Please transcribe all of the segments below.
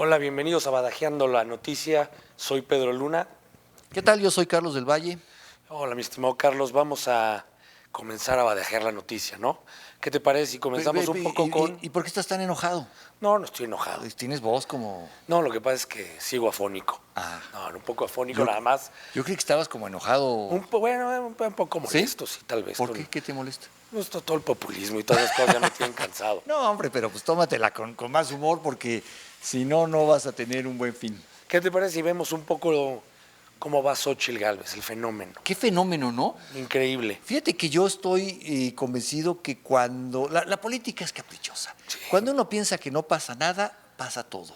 Hola, bienvenidos a Badajeando la Noticia. Soy Pedro Luna. ¿Qué tal? Yo soy Carlos del Valle. Hola, mi estimado Carlos. Vamos a comenzar a badajear la noticia, ¿no? ¿Qué te parece si comenzamos un poco con...? ¿Y por qué estás tan enojado? No, no estoy enojado. Tienes voz como... No, lo que pasa es que sigo afónico. Ah. No, un poco afónico Yo- nada más. Yo creí que estabas como enojado. Bueno, un poco ¿Sí? molesto, sí, tal vez. ¿Por qué? ¿Qué te molesta? Pues, todo el populismo y todas las cosas ya me tienen cansado. No, hombre, pero pues tómatela con más humor porque si no, no vas a tener un buen fin. ¿Qué te parece si vemos un poco cómo va Xóchitl Gálvez, el fenómeno? Qué fenómeno, ¿no? Increíble. Fíjate que yo estoy convencido que cuando... La política es caprichosa. Sí. Cuando uno piensa que no pasa nada, pasa todo.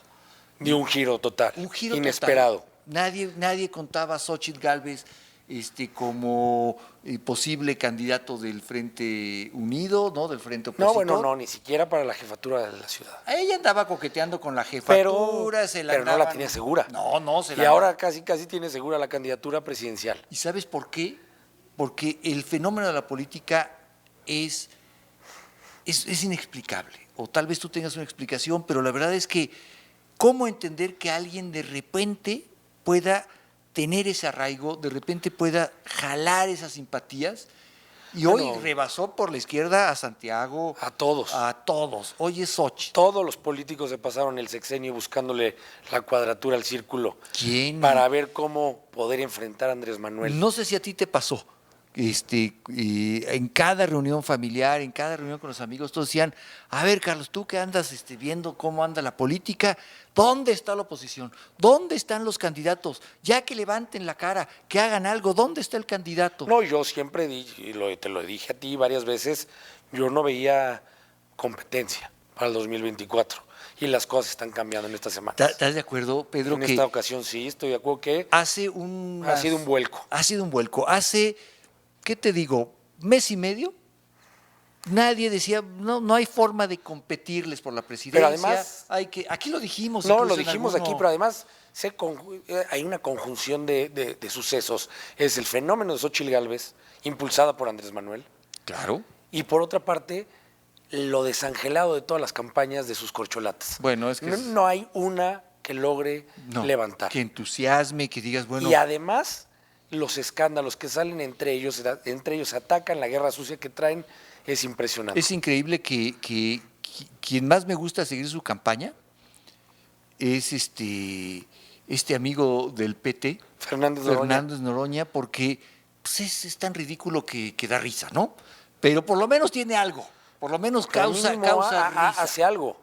Dio un giro total. Un giro inesperado. total. Nadie contaba a Xóchitl Gálvez como posible candidato del Frente Unido, ¿no? Del Frente No, Opositor. bueno, no, ni siquiera para la jefatura de la ciudad. Ella andaba coqueteando con la jefatura, Pero no la tenía segura. No, Y ahora casi tiene segura la candidatura presidencial. ¿Y sabes por qué? Porque el fenómeno de la política es inexplicable. O tal vez tú tengas una explicación, pero la verdad es que ¿cómo entender que alguien de repente pueda tener ese arraigo, de repente pueda jalar esas simpatías? Y hoy Bueno, rebasó por la izquierda a Santiago. A todos. A todos. Hoy es Xóchitl. Todos los políticos se pasaron el sexenio buscándole la cuadratura al círculo. ¿Quién? Para ver cómo poder enfrentar a Andrés Manuel. No sé si a ti te pasó. En cada reunión familiar, en cada reunión con los amigos, todos decían, a ver, Carlos, tú que andas viendo cómo anda la política, ¿dónde está la oposición? ¿Dónde están los candidatos? Ya que levanten la cara, que hagan algo, ¿dónde está el candidato? No, yo siempre te lo dije a ti varias veces, yo no veía competencia para el 2024 y las cosas están cambiando en estas semanas. ¿Estás de acuerdo, Pedro? En esta ocasión sí, estoy de acuerdo que ha sido un vuelco. Ha sido un vuelco. Hace, ¿qué te digo? ¿Mes y medio? Nadie decía, no hay forma de competirles por la presidencia. Pero además, aquí lo dijimos. No, lo dijimos aquí, pero además hay una conjunción de sucesos. Es el fenómeno de Xóchitl Gálvez, impulsada por Andrés Manuel. Claro. Y por otra parte, lo desangelado de todas las campañas de sus corcholatas. Bueno, es que no hay una que logre levantar. Que entusiasme, que digas, bueno. Y además, los escándalos que salen entre ellos se atacan, la guerra sucia que traen, es impresionante. Es increíble que quien más me gusta seguir su campaña es este amigo del PT, Fernández Noroña, porque pues es tan ridículo que da risa, ¿no? Pero por lo menos tiene algo, por lo menos causa risa. Hace algo.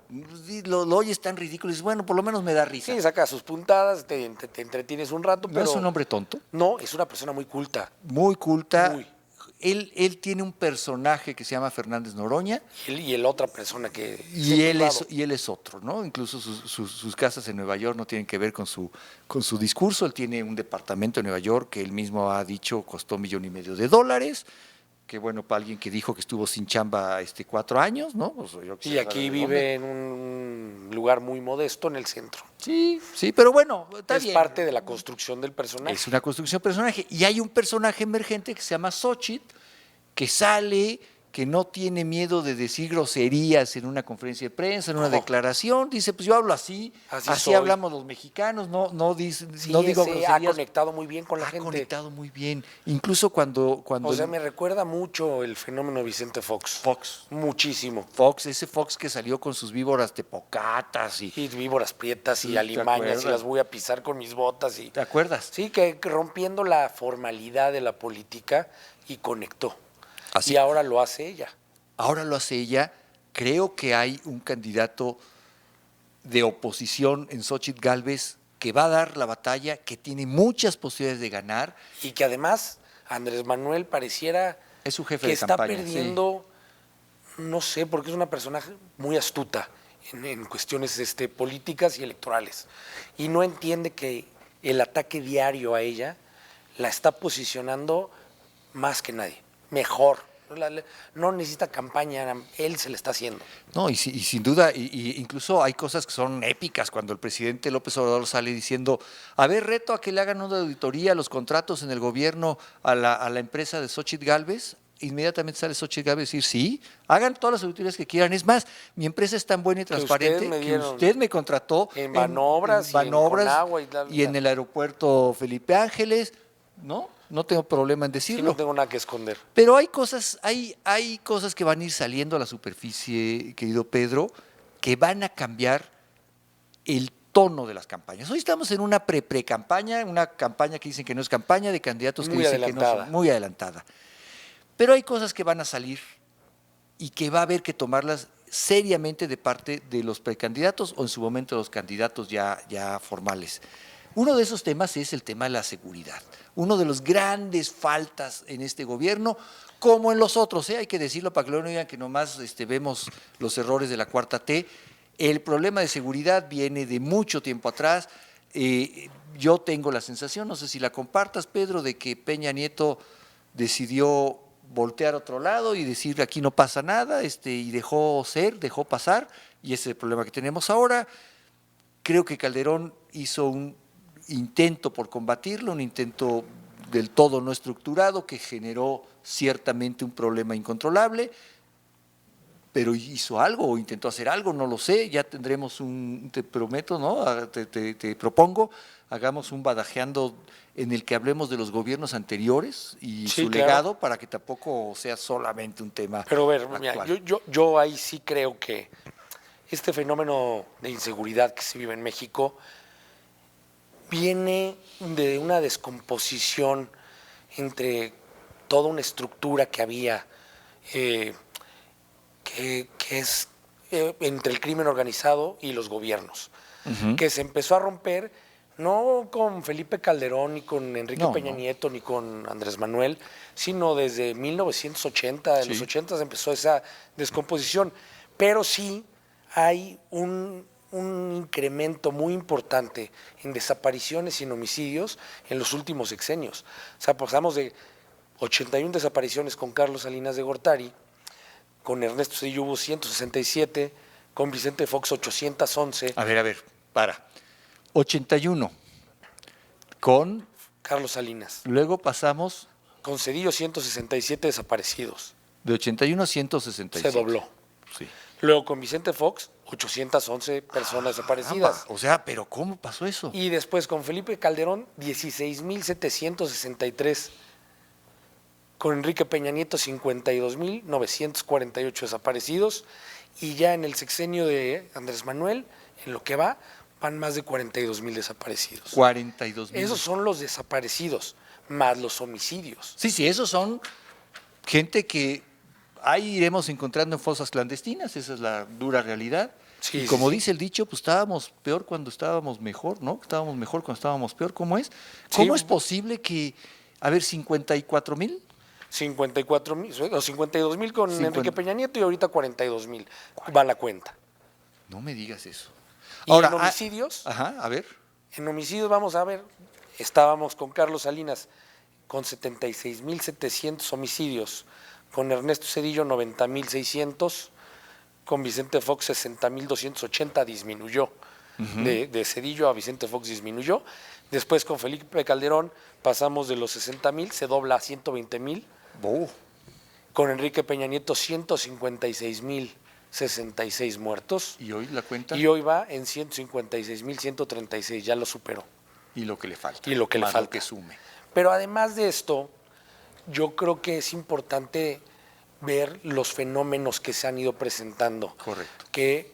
Lo oyes tan ridículo y dices, bueno, por lo menos me da risa. Sí, saca sus puntadas, te entretienes un rato, pero... ¿No es un hombre tonto? No, es una persona muy culta. Muy culta. Muy. Él tiene un personaje que se llama Fernández Noroña. Y el otra persona que... Y él es otro, ¿no? Incluso sus casas en Nueva York no tienen que ver con su discurso. Él tiene un departamento en Nueva York que él mismo ha dicho costó $1.500.000. Que bueno, para alguien que dijo que estuvo sin chamba 4 años, ¿no? Pues y aquí vive en un lugar muy modesto en el centro. Sí, pero bueno, está bien. Es parte de la construcción del personaje. Es una construcción de personaje. Y hay un personaje emergente que se llama Xóchitl, que sale, que no tiene miedo de decir groserías en una conferencia de prensa, en una declaración. Dice, pues yo hablo así hablamos los mexicanos, no digo groserías. Ha conectado muy bien con la gente. Ha conectado muy bien. Incluso cuando o sea, me recuerda mucho el fenómeno Vicente Fox. Muchísimo. Ese Fox que salió con sus víboras tepocatas y víboras prietas y alimañas y las voy a pisar con mis botas. ¿Te acuerdas? Sí, que rompiendo la formalidad de la política y conectó. Así. Y ahora lo hace ella. Ahora lo hace ella. Creo que hay un candidato de oposición en Xóchitl Gálvez que va a dar la batalla, que tiene muchas posibilidades de ganar. Y que además Andrés Manuel pareciera es su jefe que de campaña, está perdiendo, no sé, porque es una persona muy astuta en cuestiones políticas y electorales. Y no entiende que el ataque diario a ella la está posicionando más que nadie. Mejor, no necesita campaña, él se le está haciendo. No, y sin duda, incluso hay cosas que son épicas cuando el presidente López Obrador sale diciendo, a ver, reto a que le hagan una auditoría a los contratos en el gobierno a la empresa de Xóchitl Gálvez, inmediatamente sale Xochitl Gálvez a decir, sí, hagan todas las auditorías que quieran. Es más, mi empresa es tan buena y transparente que usted me contrató en Banobras, en y en Conagua y en el aeropuerto Felipe Ángeles, ¿no? No tengo problema en Sí, decirlo. no tengo nada que esconder. Pero hay cosas que van a ir saliendo a la superficie, querido Pedro, que van a cambiar el tono de las campañas. Hoy estamos en una pre-campaña, una campaña que dicen que no es campaña, de candidatos que Muy dicen que no adelantada. son, muy adelantada. Pero hay cosas que van a salir y que va a haber que tomarlas seriamente de parte de los precandidatos o en su momento los candidatos ya formales. Uno de esos temas es el tema de la seguridad. Uno de los grandes faltas en este gobierno, como en los otros, hay que decirlo para que luego no digan que nomás vemos los errores de la cuarta T. El problema de seguridad viene de mucho tiempo atrás. Yo tengo la sensación, no sé si la compartas, Pedro, de que Peña Nieto decidió voltear a otro lado y decir aquí no pasa nada, y dejó pasar, y ese es el problema que tenemos ahora. Creo que Calderón hizo un intento por combatirlo, un intento del todo no estructurado que generó ciertamente un problema incontrolable, pero hizo algo o intentó hacer algo, no lo sé, ya tendremos te prometo, ¿no? Te propongo, hagamos un badajeando en el que hablemos de los gobiernos anteriores y Sí, su claro. legado, para que tampoco sea solamente un tema Pero a ver, actual. mira, yo ahí sí creo que este fenómeno de inseguridad que se vive en México viene de una descomposición entre toda una estructura que había, que es entre el crimen organizado y los gobiernos, que se empezó a romper no con Felipe Calderón, ni con Enrique Peña Nieto, ni con Andrés Manuel, sino desde 1980, en los 80 empezó esa descomposición, pero sí hay un incremento muy importante en desapariciones y en homicidios en los últimos sexenios. O sea, pasamos de 81 desapariciones con Carlos Salinas de Gortari, con Ernesto Zedillo hubo 167, con Vicente Fox 811. A ver, para. 81 con Carlos Salinas. Luego pasamos Con Zedillo 167 desaparecidos. de 81 a 167. Se dobló. Sí. Luego con Vicente Fox 811 personas desaparecidas. O sea, pero ¿cómo pasó eso? Y después con Felipe Calderón 16.763. Con Enrique Peña Nieto 52.948 desaparecidos. Y ya en el sexenio de Andrés Manuel, en lo que va, van más de 42.000 desaparecidos. 42,000. Esos son los desaparecidos, más los homicidios. Sí, esos son gente que ahí iremos encontrando en fosas clandestinas, esa es la dura realidad. Sí, y como sí, dice el dicho, pues estábamos peor cuando estábamos mejor, ¿no? Estábamos mejor cuando estábamos peor. ¿Cómo es? ¿Cómo es posible que, 54,000? 54.000, o 52.000 con Enrique Peña Nieto y ahorita 42.000. Va la cuenta. No me digas eso. Y Ahora, en homicidios, a ver. en homicidios vamos a ver, estábamos con Carlos Salinas con 76.700 homicidios, con Ernesto Zedillo 90.600, con Vicente Fox 60.280, disminuyó. De Zedillo a Vicente Fox disminuyó. Después con Felipe Calderón pasamos de los 60.000, se dobla a 120.000. Con Enrique Peña Nieto 156.066 muertos. ¿Y hoy la cuenta? Y hoy va en 156.136, ya lo superó. Y lo que le falta. Y lo que le falta. Lo que sume. Pero además de esto, yo creo que es importante ver los fenómenos que se han ido presentando. Correcto. Que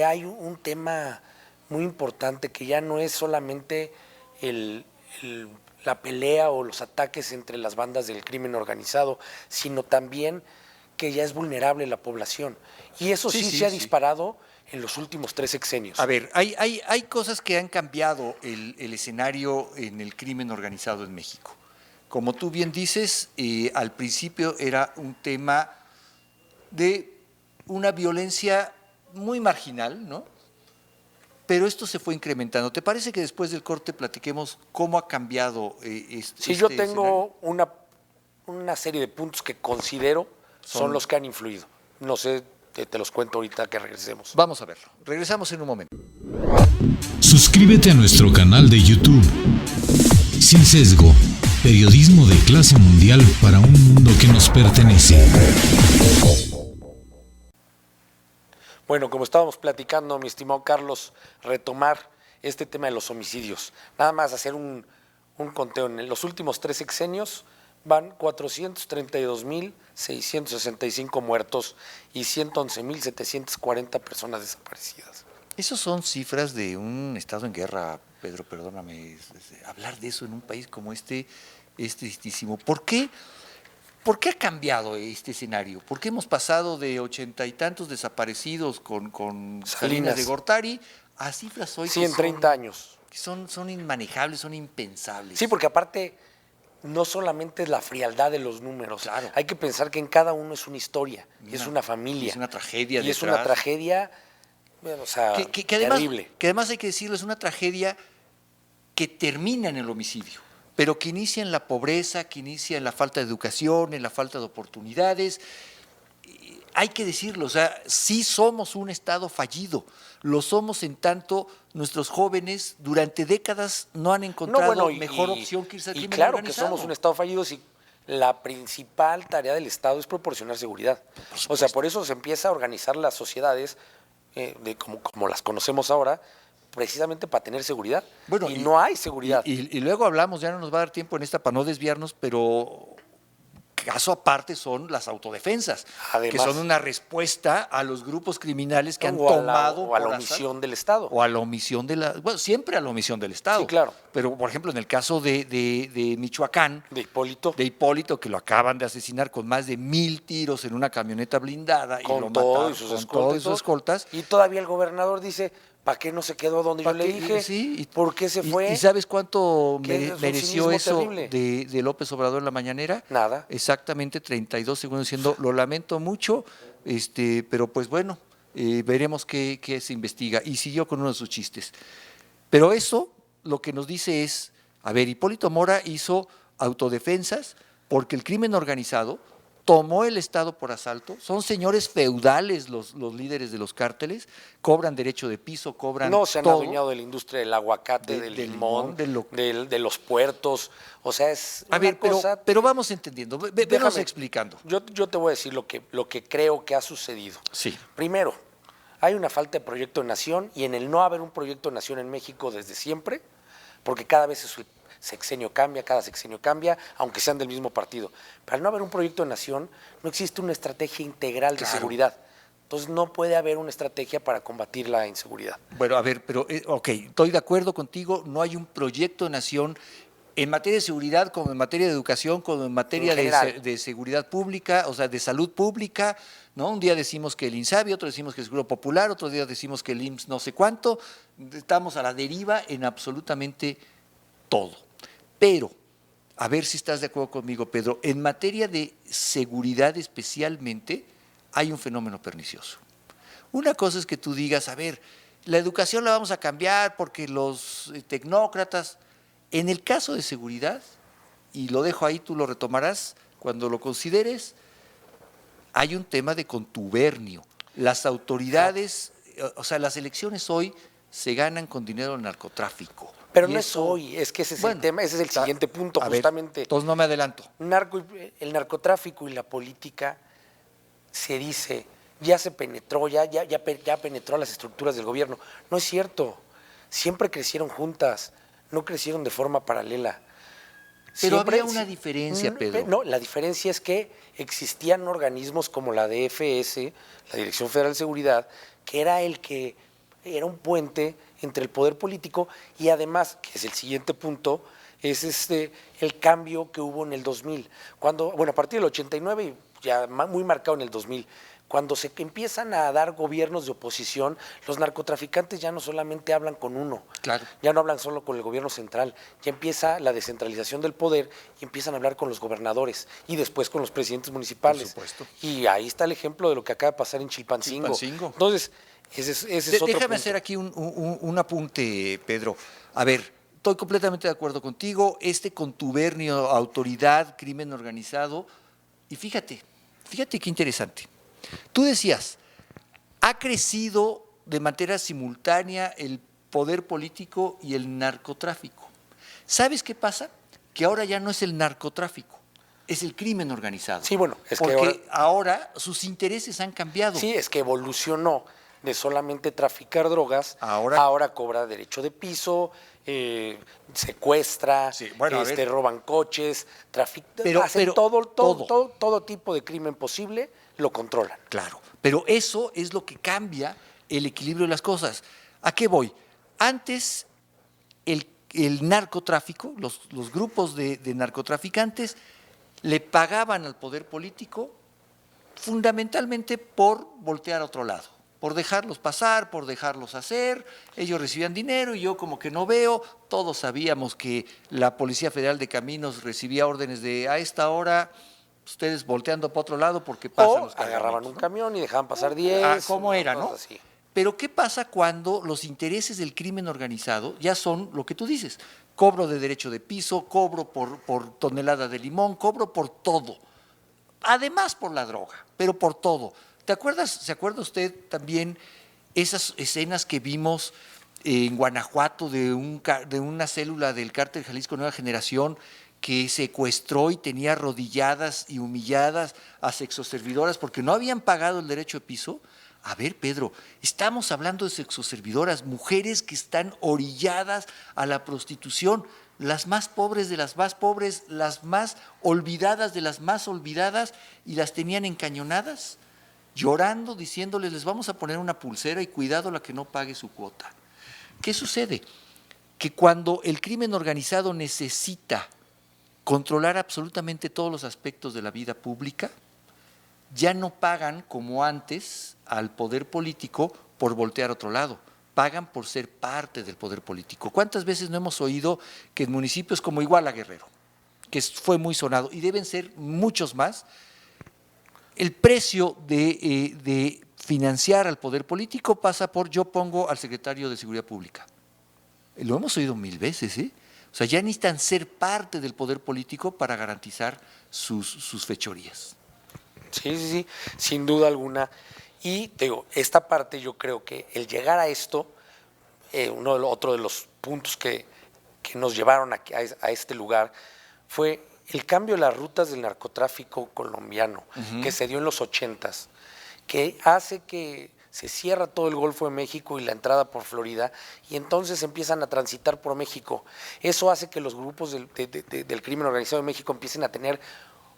hay un tema muy importante que ya no es solamente la pelea o los ataques entre las bandas del crimen organizado, sino también que ya es vulnerable la población. Y eso sí se ha disparado en los últimos 3 sexenios. A ver, hay cosas que han cambiado el escenario en el crimen organizado en México. Como tú bien dices, al principio era un tema de una violencia muy marginal, ¿no? Pero esto se fue incrementando. ¿Te parece que después del corte platiquemos cómo ha cambiado Sí, yo tengo una serie de puntos que considero son los que han influido. No sé, te los cuento ahorita que regresemos. Vamos a verlo. Regresamos en un momento. Suscríbete a nuestro canal de YouTube. Sin Sesgo, periodismo de clase mundial para un mundo que nos pertenece. Bueno, como estábamos platicando, mi estimado Carlos, retomar este tema de los homicidios. Nada más hacer un conteo. En los últimos 3 sexenios van 432,665 muertos y 111,740 personas desaparecidas. Esas son cifras de un estado en guerra, Pedro, perdóname. Hablar de eso en un país como este es tristísimo. ¿Por qué ha cambiado este escenario? ¿Por qué hemos pasado de 80 y tantos desaparecidos con Salinas de Gortari a cifras hoy Sí, en 30 años. Que son inmanejables, son impensables? Sí, porque aparte no solamente es la frialdad de los números. Claro. Hay que pensar que en cada uno es una historia, es una familia. Es una tragedia Y es detrás. una tragedia, bueno, o sea, que además, terrible. que además hay que decirlo, es una tragedia que termina en el homicidio, pero que inicia en la pobreza, que inicia en la falta de educación, en la falta de oportunidades. Hay que decirlo, o sea, sí somos un Estado fallido, lo somos en tanto nuestros jóvenes durante décadas no han encontrado mejor opción que irse al y crimen claro organizado. que somos un Estado fallido si la principal tarea del Estado es proporcionar seguridad. O sea, por eso se empieza a organizar las sociedades como las conocemos ahora, precisamente para tener seguridad. Bueno, y no hay seguridad. Y luego hablamos, ya no nos va a dar tiempo en esta para no desviarnos, pero caso aparte son las autodefensas, Además, que son una respuesta a los grupos criminales que han o a tomado o a la omisión del Estado. o a la omisión de la, bueno, siempre a la omisión del Estado. Sí, claro. Pero, por ejemplo, en el caso de Michoacán, De Hipólito. que lo acaban de asesinar con más de 1,000 tiros en una camioneta blindada y lo Con todo mataron y sus con escoltas. todos sus escoltas. Y todavía el gobernador dice, ¿para qué no se quedó donde yo le dije? Sí, ¿Por qué se fue? ¿Y sabes cuánto Que es un mereció cinismo eso terrible. de López Obrador en la mañanera? Nada. Exactamente 32 segundos diciendo, lo lamento mucho, pero pues bueno, veremos qué se investiga. Y siguió con uno de sus chistes. Pero eso lo que nos dice es, a ver, Hipólito Mora hizo autodefensas porque el crimen organizado tomó el Estado por asalto, son señores feudales los líderes de los cárteles, cobran derecho de piso, cobran No, se han todo. adueñado de la industria del aguacate, del limón, de los puertos. O sea, es A una ver, cosa. pero vamos entendiendo, venos Déjame, explicando. Yo te voy a decir lo que creo que ha sucedido. Sí. Primero, hay una falta de proyecto de nación y en el no haber un proyecto de nación en México desde siempre, porque cada vez el sexenio cambia, cada sexenio cambia, aunque sean del mismo partido. Pero al no haber un proyecto de nación, no existe una estrategia integral de seguridad. Entonces no puede haber una estrategia para combatir la inseguridad. Bueno, a ver, pero, ok, estoy de acuerdo contigo, no hay un proyecto de nación en materia de seguridad, como en materia de educación, como en materia de seguridad pública, o sea, de salud pública, ¿no? Un día decimos que el INSABI, otro decimos que el Seguro Popular, otro día decimos que el IMSS no sé cuánto, estamos a la deriva en absolutamente todo. Pero, a ver si estás de acuerdo conmigo, Pedro, en materia de seguridad especialmente, hay un fenómeno pernicioso. Una cosa es que tú digas, a ver, la educación la vamos a cambiar porque los tecnócratas, en el caso de seguridad, y lo dejo ahí, tú lo retomarás cuando lo consideres, hay un tema de contubernio. Las autoridades, o sea, las elecciones hoy se ganan con dinero del narcotráfico. Pero no es hoy, es que ese es el tema, ese es el siguiente punto, justamente. Entonces no me adelanto. El narcotráfico y la política se dice, ya se penetró, ya penetró a las estructuras del gobierno. No es cierto, siempre crecieron juntas, no crecieron de forma paralela. Pero había una diferencia, Pedro. No, la diferencia es que existían organismos como la DFS, la Dirección Federal de Seguridad, que era un puente entre el poder político y además, que es el siguiente punto, es el cambio que hubo en el 2000. A partir del 89 y ya muy marcado en el 2000, cuando se empiezan a dar gobiernos de oposición, los narcotraficantes ya no solamente hablan con uno, claro, ya no hablan solo con el gobierno central, ya empieza la descentralización del poder y empiezan a hablar con los gobernadores y después con los presidentes municipales. Por supuesto. Y ahí está el ejemplo de lo que acaba de pasar en Chilpancingo. Entonces, ese es otro Déjame punto. hacer aquí un apunte, Pedro. A ver, estoy completamente de acuerdo contigo, este contubernio, autoridad, crimen organizado, y fíjate qué interesante. Tú decías, ha crecido de manera simultánea el poder político y el narcotráfico. ¿Sabes qué pasa? Que ahora ya no es el narcotráfico, es el crimen organizado. Sí, bueno, es que porque ahora sus intereses han cambiado. Sí, es que evolucionó de solamente traficar drogas, Ahora- ahora cobra derecho de piso, secuestra, Sí, bueno, a ver. roban coches, Pero hacen todo tipo de crimen posible, lo controlan. Claro, pero eso es lo que cambia el equilibrio de las cosas. ¿A qué voy? Antes el narcotráfico, los grupos de narcotraficantes le pagaban al poder político fundamentalmente por voltear a otro lado, por dejarlos pasar, por dejarlos hacer. Ellos recibían dinero y yo como que no veo. Todos sabíamos que la Policía Federal de Caminos recibía órdenes de a esta hora ustedes volteando para otro lado porque pasan O los agarraban un cargamentos, ¿no? camión y dejaban pasar 10. ¿Cómo era, no? cosas así. Pero ¿qué pasa cuando los intereses del crimen organizado ya son lo que tú dices? Cobro de derecho de piso, cobro por tonelada de limón, cobro por todo. Además por la droga, pero por todo. ¿Se acuerda usted también esas escenas que vimos en Guanajuato de una célula del Cártel Jalisco Nueva Generación que secuestró y tenía arrodilladas y humilladas a sexoservidoras porque no habían pagado el derecho de piso? A ver, Pedro, estamos hablando de sexoservidoras, mujeres que están orilladas a la prostitución, las más pobres de las más pobres, las más olvidadas de las más olvidadas, y las tenían encañonadas, llorando, diciéndoles, les vamos a poner una pulsera y cuidado la que no pague su cuota. ¿Qué sucede? Que cuando el crimen organizado necesita controlar absolutamente todos los aspectos de la vida pública, ya no pagan como antes al poder político por voltear a otro lado, pagan por ser parte del poder político. ¿Cuántas veces no hemos oído que en municipios como Iguala Guerrero, que fue muy sonado, y deben ser muchos más, el precio de financiar al poder político pasa por yo pongo al secretario de Seguridad Pública? Lo hemos oído 1000 veces, ¿eh? O sea, ya necesitan ser parte del poder político para garantizar sus fechorías. Sí, sin duda alguna. Y te digo, esta parte yo creo que el llegar a esto, otro de los puntos que nos llevaron a este lugar fue el cambio de las rutas del narcotráfico colombiano, que se dio en los 80s, que hace que se cierra todo el Golfo de México y la entrada por Florida, y entonces empiezan a transitar por México. Eso hace que los grupos del crimen organizado de México empiecen a tener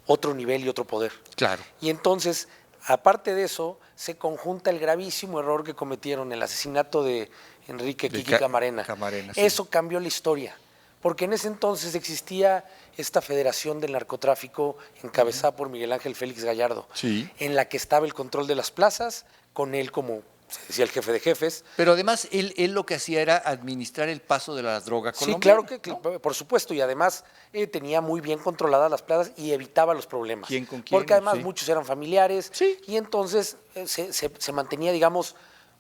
otro nivel y otro poder. Claro. Y entonces, aparte de eso, se conjunta el gravísimo error que cometieron, el asesinato de Enrique Kiki Camarena. Sí. Eso cambió la historia, porque en ese entonces existía esta federación del narcotráfico encabezada por Miguel Ángel Félix Gallardo, Sí. en la que estaba el control de las plazas, con él como, se decía, el jefe de jefes. Pero además él lo que hacía era administrar el paso de la droga colombiana. Sí, claro que, ¿no? por supuesto, y además tenía muy bien controladas las plazas y evitaba los problemas. ¿Quién con quién? Porque además Sí. muchos eran familiares, Sí. y entonces se mantenía, digamos,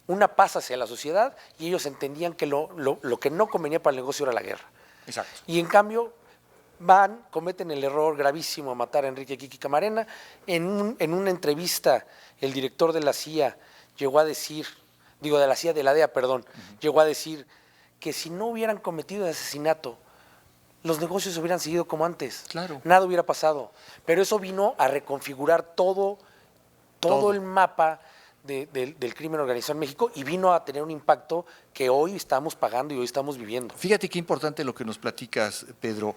una paz hacia la sociedad, y ellos entendían que lo que no convenía para el negocio era la guerra. Exacto. Y en cambio cometen el error gravísimo a matar a Enrique Kiki Camarena. En una entrevista, el director de la CIA llegó a decir, de la DEA, perdón, llegó a decir que si no hubieran cometido el asesinato, los negocios hubieran seguido como antes. Claro. Nada hubiera pasado. Pero eso vino a reconfigurar todo el mapa del crimen organizado en México, y vino a tener un impacto que hoy estamos pagando y hoy estamos viviendo. Fíjate qué importante lo que nos platicas, Pedro.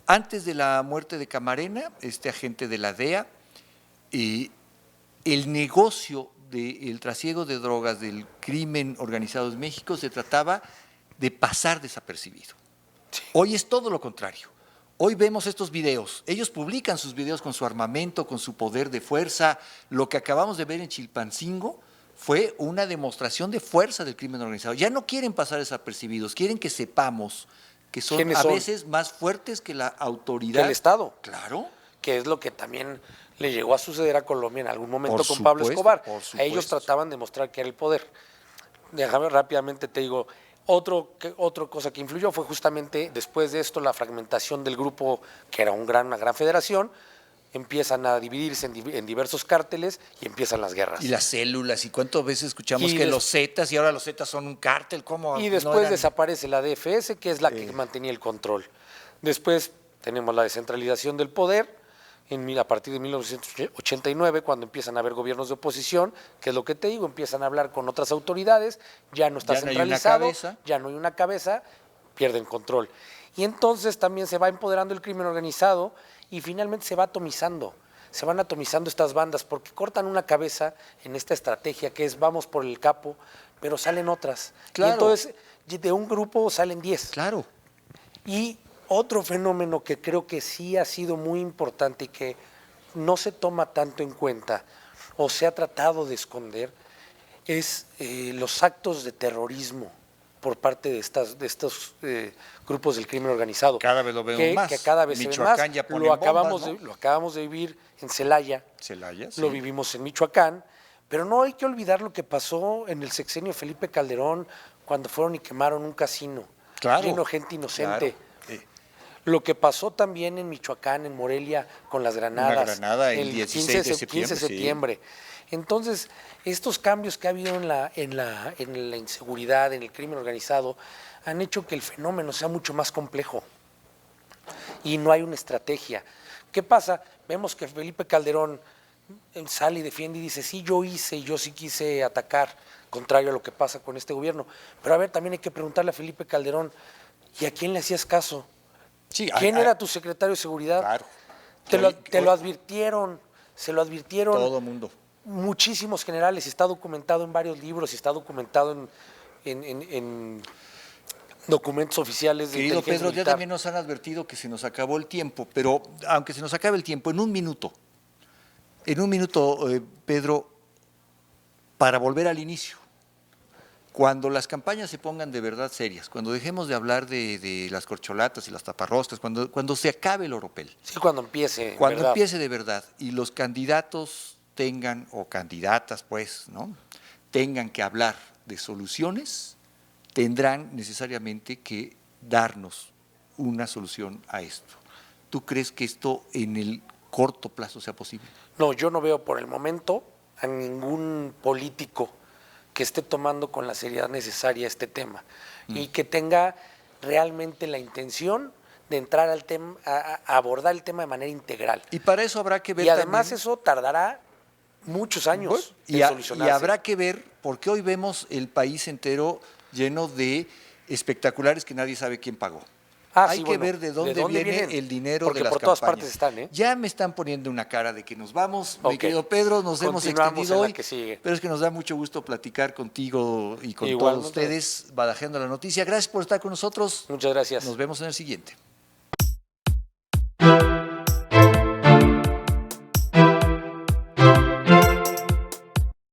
Antes de la muerte de Camarena, este agente de la DEA, el negocio del trasiego de drogas del crimen organizado en México se trataba de pasar desapercibido. Sí. Hoy es todo lo contrario. Hoy vemos estos videos. Ellos publican sus videos con su armamento, con su poder de fuerza. Lo que acabamos de ver en Chilpancingo fue una demostración de fuerza del crimen organizado. Ya no quieren pasar desapercibidos, quieren que sepamos que son ¿Quiénes a son? veces más fuertes que la autoridad. Del Estado. Claro. Que es lo que también le llegó a suceder a Colombia en algún momento Por con Pablo supuesto, Escobar. por A ellos supuesto. trataban de mostrar que era el poder. Déjame rápidamente te digo, otra cosa que influyó fue justamente después de esto la fragmentación del grupo, que era una gran federación. Empiezan a dividirse en diversos cárteles y empiezan las guerras. Y las células, y cuántas veces escuchamos Y que los Zetas, y ahora los Zetas son un cártel, ¿cómo? Y no después eran? desaparece la DFS, que es la que mantenía el control. Después tenemos la descentralización del poder, a partir de 1989, cuando empiezan a haber gobiernos de oposición, que es lo que te digo, empiezan a hablar con otras autoridades, ya no está Ya no hay una centralizado, cabeza. ya no hay una cabeza, pierden control. Y entonces también se va empoderando el crimen organizado y finalmente se va atomizando. Se van atomizando estas bandas porque cortan una cabeza en esta estrategia que es vamos por el capo, pero salen otras. Claro. Y entonces de un grupo salen 10. Claro. Y otro fenómeno que creo que sí ha sido muy importante y que no se toma tanto en cuenta o se ha tratado de esconder es los actos de terrorismo por parte de estos grupos del crimen organizado. Cada vez lo vemos más. Que cada vez se ve Michoacán más. ya ponen bombas, ¿no? Lo acabamos de vivir en Celaya. Celaya, sí. Lo vivimos en Michoacán. Pero no hay que olvidar lo que pasó en el sexenio de Felipe Calderón cuando fueron y quemaron un casino. Claro. Lleno de gente inocente. Claro. Lo que pasó también en Michoacán, en Morelia, con las granadas. Una granada el 16 de septiembre. 15 de septiembre. Entonces, estos cambios que ha habido en la inseguridad, en el crimen organizado, han hecho que el fenómeno sea mucho más complejo. Y no hay una estrategia. ¿Qué pasa? Vemos que Felipe Calderón sale y defiende y dice, sí, yo hice y yo sí quise atacar, contrario a lo que pasa con este gobierno. Pero a ver, también hay que preguntarle a Felipe Calderón, ¿y a quién le hacías caso? Sí, ¿Quién era tu secretario de seguridad? Claro. Te lo advirtieron, se lo advirtieron Todo mundo. muchísimos generales, y está documentado en varios libros, y está documentado en documentos oficiales de Querido inteligencia Pedro, ya militar. también nos han advertido que se nos acabó el tiempo, pero aunque se nos acabe el tiempo, en un minuto, Pedro, para volver al inicio, cuando las campañas se pongan de verdad serias, cuando dejemos de hablar de las corcholatas y las taparroscas, cuando se acabe el oropel, Sí, cuando empiece. cuando ¿verdad? empiece de verdad y los candidatos tengan, o candidatas pues, ¿no?, tengan que hablar de soluciones, tendrán necesariamente que darnos una solución a esto. ¿Tú crees que esto en el corto plazo sea posible? No, yo no veo por el momento a ningún político que esté tomando con la seriedad necesaria este tema y que tenga realmente la intención de entrar al tema, a abordar el tema de manera integral. Y para eso habrá que ver Y además también, eso tardará muchos años y en solucionarse. habrá que ver, porque hoy vemos el país entero lleno de espectaculares que nadie sabe quién pagó. Hay Sí, que bueno, ver de dónde viene vienen? el dinero Porque de las por todas campañas. partes están, ¿eh? Ya me están poniendo una cara de que nos vamos, mi Ok. querido Pedro, nos hemos Continuamos extendido en la hoy, que sigue. pero es que nos da mucho gusto platicar contigo y con Igual, todos ustedes, badajeando la noticia. Gracias por estar con nosotros. Muchas gracias. Nos vemos en el siguiente.